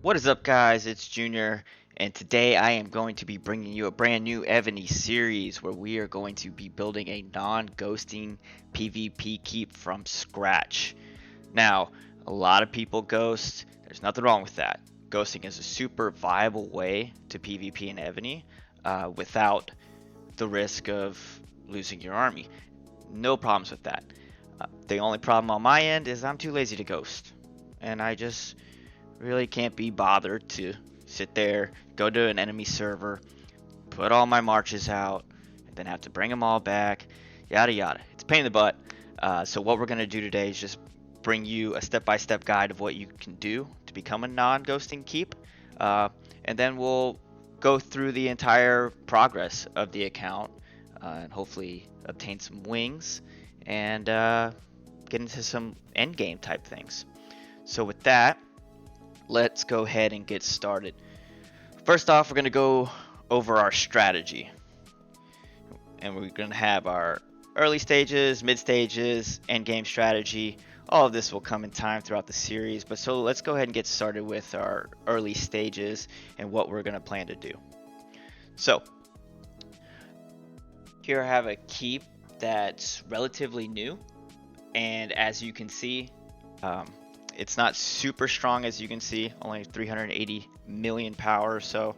What is up, guys? It's Junior, and today I am going to be bringing you a brand new Evony series where we are going to be building a non-ghosting PvP keep from scratch. Now, a lot of people ghost. There's nothing wrong with that. Ghosting is a super viable way to PvP in Evony without the risk of losing your army. No problems with that. The only problem on my end is I'm too lazy to ghost, and I just really can't be bothered to sit there, go to an enemy server, put all my marches out, and then have to bring them all back, yada yada. It's a pain in the butt. So what we're going to do today is just bring you a step-by-step guide of what you can do to become a non-ghosting keep, and then we'll go through the entire progress of the account and hopefully obtain some wings and get into some end game type things. So with that, let's go ahead and get started. First off, we're going to go over our strategy. And we're going to have our early stages, mid stages, end game strategy. All of this will come in time throughout the series. But so let's go ahead and get started with our early stages and what we're going to plan to do. So here I have a keep that's relatively new. And as you can see, it's not super strong, as you can see, only 380 million power or so,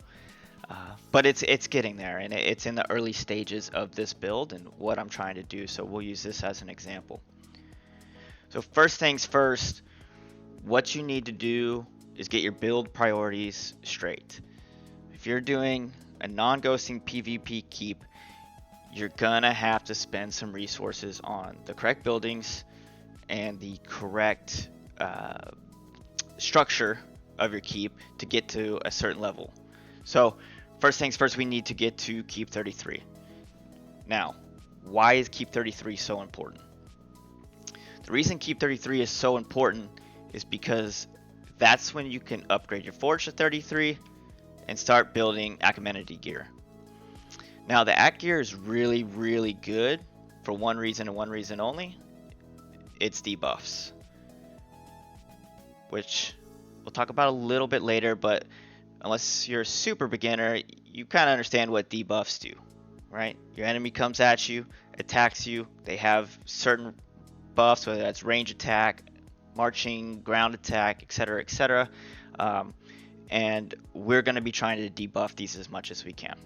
but it's getting there, and it's in the early stages of this build and what I'm trying to do. So we'll use this as an example. So first things first, what you need to do is get your build priorities straight. If you're doing a non-ghosting PvP keep, you're gonna have to spend some resources on the correct buildings and the correct structure of your keep to get to a certain level. So first things first, we need to get to keep 33. Now, why is keep 33 so important? The reason keep 33 is so important is because that's when you can upgrade your forge to 33 and start building Achaemenid gear. Now the Ac gear is really good for one reason and one reason only. It's debuffs, which we'll talk about a little bit later, but unless you're a super beginner, you kind of understand what debuffs do, right? Your enemy comes at you, attacks you, they have certain buffs, whether that's range attack, marching, ground attack, etc. And we're going to be trying to debuff these as much as we can.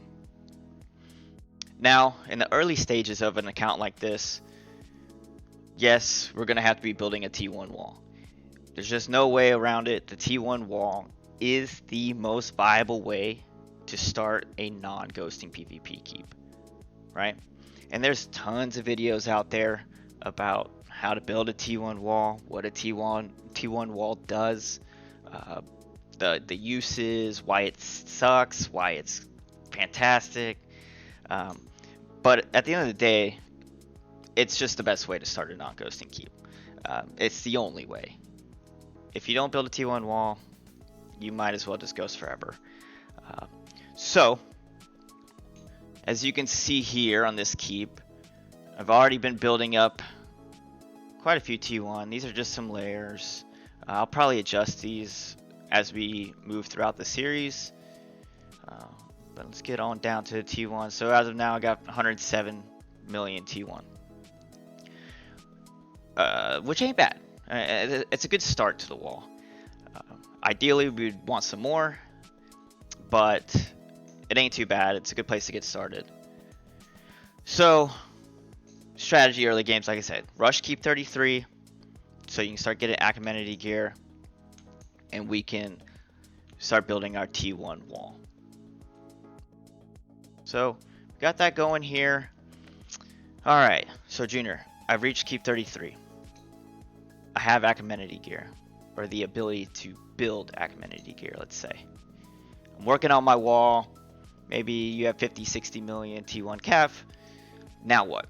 Now, in the early stages of an account like this, yes, we're going to have to be building a T1 wall. There's just no way around it. The T1 wall is the most viable way to start a non-ghosting PvP keep, right? And there's tons of videos out there about how to build a T1 wall, what a T1 wall does, the uses, why it sucks, why it's fantastic. But at the end of the day, it's just the best way to start a non-ghosting keep. It's the only way. If you don't build a T1 wall, you might as well just ghost forever. So, as you can see here on this keep, I've already been building up quite a few T1. These are just some layers. I'll probably adjust these as we move throughout the series. But let's get on down to the T1. So as of now, I got 107 million T1. Which ain't bad. It's a good start to the wall. Ideally, we'd want some more, but it ain't too bad. It's a good place to get started. So, strategy early games, like I said, rush keep 33, so you can start getting Achaemenid gear, and we can start building our T1 wall. So, got that going here. Alright, so Junior, I've reached keep 33. I have Achaemenid gear, or the ability to build Achaemenid gear, let's say. I'm working on my wall. Maybe you have 50, 60 million T1 Cav. Now what?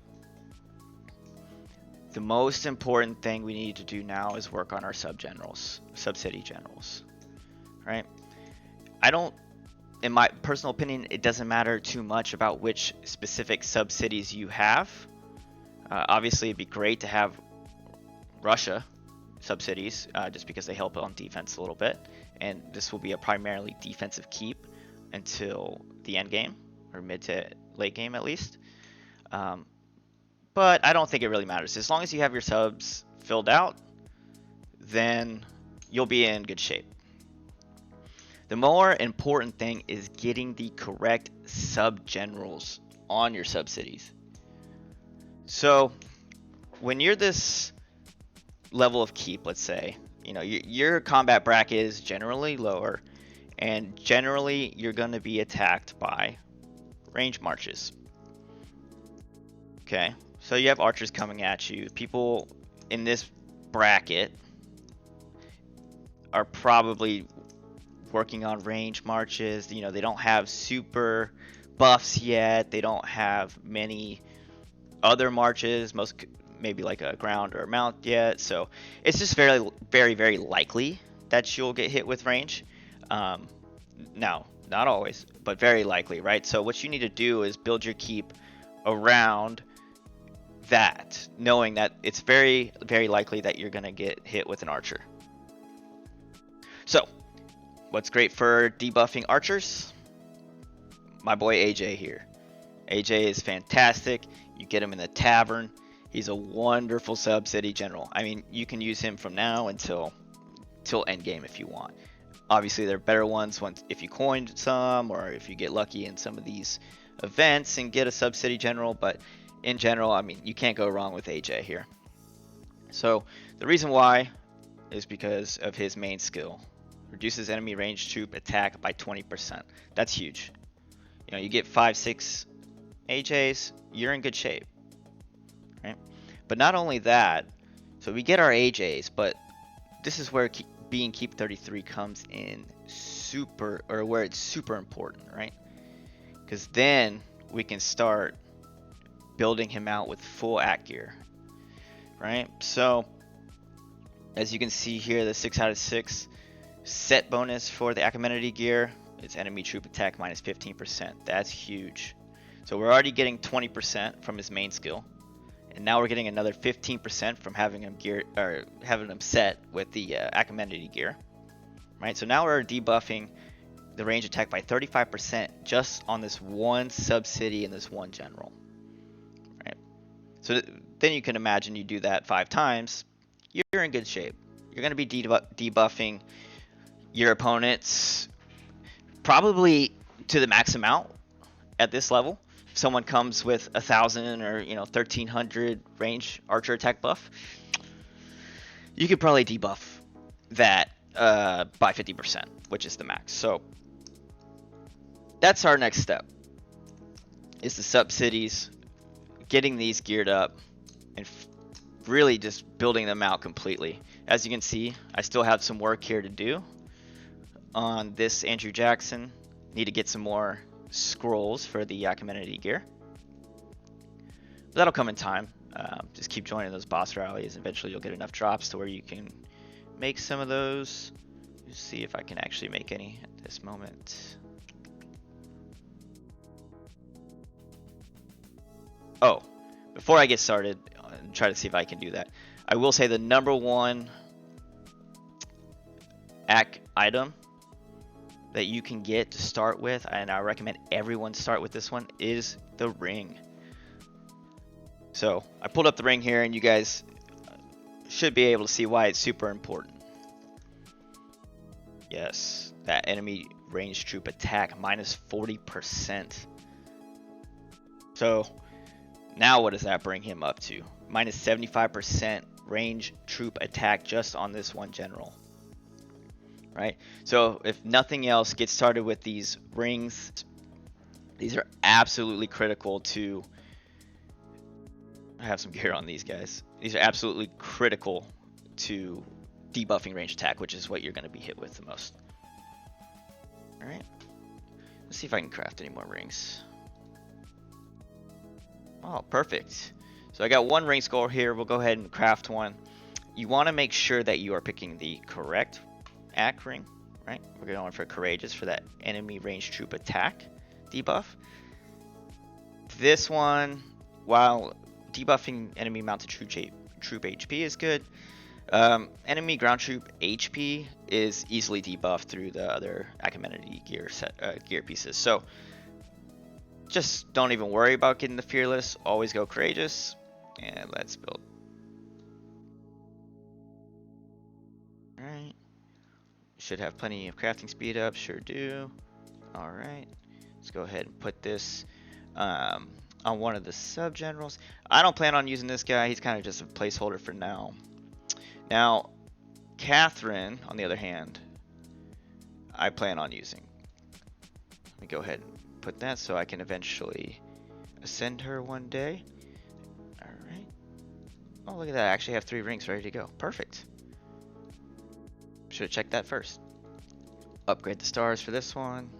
The most important thing we need to do now is work on our sub-city generals, right? In my personal opinion, it doesn't matter too much about which specific sub-cities you have. Obviously, it'd be great to have Russia sub-cities, just because they help on defense a little bit, and this will be a primarily defensive keep until the end game, or mid to late game at least. But I don't think it really matters. As long as you have your subs filled out, then you'll be in good shape. The more important thing is getting the correct sub generals on your sub cities. So when you're this level of keep, let's say, you know, your combat bracket is generally lower, and generally you're going to be attacked by range marches. Okay, so you have archers coming at you. People in this bracket are probably working on range marches. You know, they don't have super buffs yet. They don't have many other marches, most maybe like a ground or a mount yet. So it's just very likely that you'll get hit with range. Now, not always, but very likely, right? So what you need to do is build your keep around that, knowing that it's very likely that you're going to get hit with an archer. So what's great for debuffing archers? My boy AJ here. AJ is fantastic. You get him in the tavern. He's a wonderful sub city general. I mean, you can use him from now until end game if you want. Obviously, there are better ones if you coined some, or if you get lucky in some of these events and get a sub city general. But in general, I mean, you can't go wrong with AJ here. So the reason why is because of his main skill. Reduces enemy range troop attack by 20%. That's huge. You know, you get 5-6 AJs, you're in good shape, right? But not only that, so we get our AJs, but this is where being keep 33 comes in where it's super important, right? Because then we can start building him out with full act gear, right? So as you can see here, the 6 out of 6 set bonus for the Amenity gear is enemy troop attack minus 15%. That's huge. So we're already getting 20% from his main skill, and now we're getting another 15% from having him set with the Amenity gear, right? So now we're debuffing the range attack by 35% just on this one sub city and this one general, right? So then you can imagine you do that 5 times, you're in good shape. You're going to be debuffing your opponents probably to the max amount at this level. If someone comes with 1,000 or 1,300 range archer attack buff, you could probably debuff that by 50%, which is the max. So that's our next step, is the sub cities, getting these geared up, and really just building them out completely. As you can see, I still have some work here to do on this Andrew Jackson. Need to get some more scrolls for the Amenity gear. But that'll come in time. Just keep joining those boss rallies. Eventually you'll get enough drops to where you can make some of those. Let's see if I can actually make any at this moment. Oh, before I get started, try to see if I can do that. I will say the number one AC item that you can get to start with, and I recommend everyone start with this one, is the ring. So I pulled up the ring here, and you guys should be able to see why it's super important. Yes, that enemy range troop attack minus 40%. So now what does that bring him up to? Minus 75% range troop attack just on this one general. Right? So if nothing else, get started with these rings. These are absolutely critical to... I have some gear on these guys. These are absolutely critical to debuffing range attack, which is what you're going to be hit with the most. Alright. Let's see if I can craft any more rings. Oh, perfect. So I got one ring skull here. We'll go ahead and craft one. You want to make sure that you are picking the correct AC ring, right? We're going for courageous for that enemy range troop attack debuff. This one, while debuffing enemy mounted troop HP is good, Enemy ground troop HP is easily debuffed through the other Achaemenid gear pieces. So just don't even worry about getting the fearless. Always go courageous. And let's build. Alright. Should have plenty of crafting speed up. Sure do. Alright. Let's go ahead and put this on one of the sub generals. I don't plan on using this guy. He's kind of just a placeholder for now. Now, Catherine, on the other hand, I plan on using. Let me go ahead and put that so I can eventually ascend her one day. Alright. Oh, look at that. I actually have 3 rings ready to go. Perfect. Should have checked that first. Upgrade the stars for this one.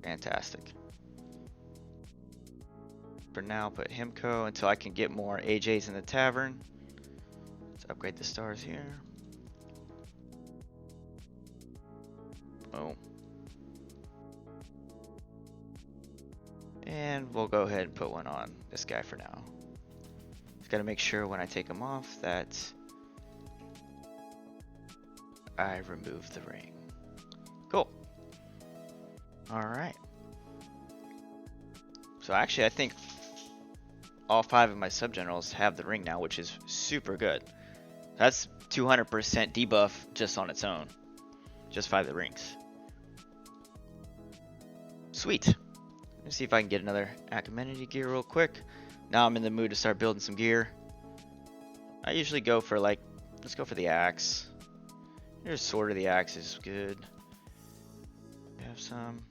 Fantastic. For now, put Himco until I can get more AJs in the tavern. Let's upgrade the stars here. Oh. And we'll go ahead and put one on this guy for now. Just gotta make sure when I take him off that I remove the ring. Cool. Alright. So actually I think all 5 of my sub-generals have the ring now, which is super good. That's 200% debuff just on its own. Just 5 of the rings. Sweet. Let me see if I can get another Achaemenid gear real quick. Now I'm in the mood to start building some gear. I usually go for like, let's go for the axe. Here's Sword of the Axe is good. We have some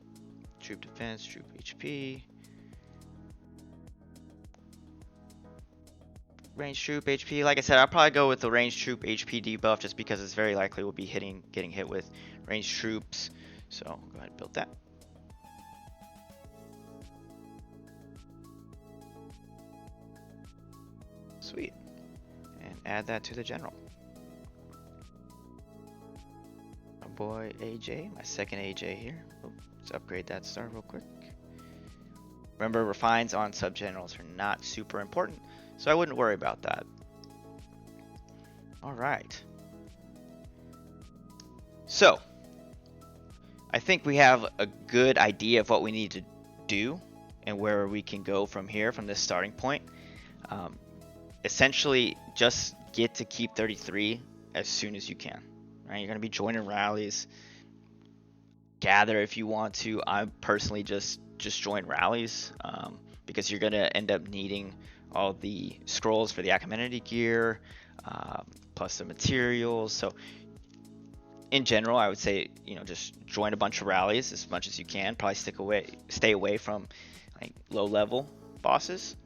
troop defense, troop HP. Range troop HP. Like I said, I'll probably go with the range troop HP debuff just because it's very likely we'll be getting hit with range troops. So go ahead and build that. Sweet. And add that to the general. My boy AJ, my second AJ here. Let's upgrade that star real quick. Remember, refines on sub generals are not super important, so I wouldn't worry about that. Alright. So, I think we have a good idea of what we need to do and where we can go from here, from this starting point. Essentially, just get to keep 33 as soon as you can. Right? You're going to be joining rallies. Gather if you want to. I personally just join rallies because you're going to end up needing all the scrolls for the Achaemenid gear, plus the materials. So in general, I would say, you know, just join a bunch of rallies as much as you can. Probably stay away from like low level bosses.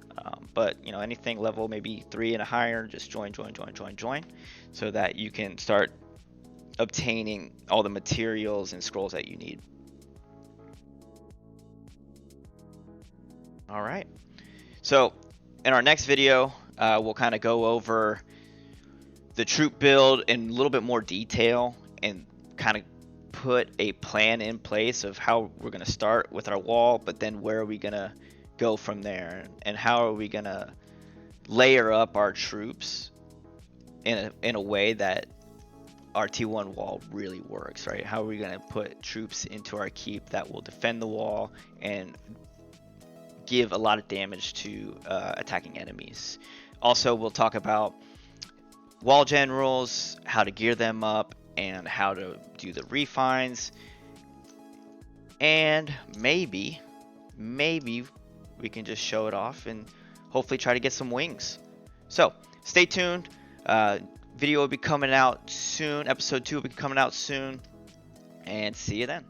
But you know, anything level maybe 3 and higher, just join, so that you can start obtaining all the materials and scrolls that you need. All right. So in our next video, we'll kind of go over the troop build in a little bit more detail and kind of put a plan in place of how we're going to start with our wall, but then where are we going to go from there, and how are we going to layer up our troops in a way that our T1 wall really works, right? How are we going to put troops into our keep that will defend the wall and give a lot of damage to attacking enemies. Also, we'll talk about wall generals, how to gear them up, and how to do the refines, and maybe we can just show it off and hopefully try to get some wings. So stay tuned. Video will be coming out soon. Episode 2 will be coming out soon, and see you then.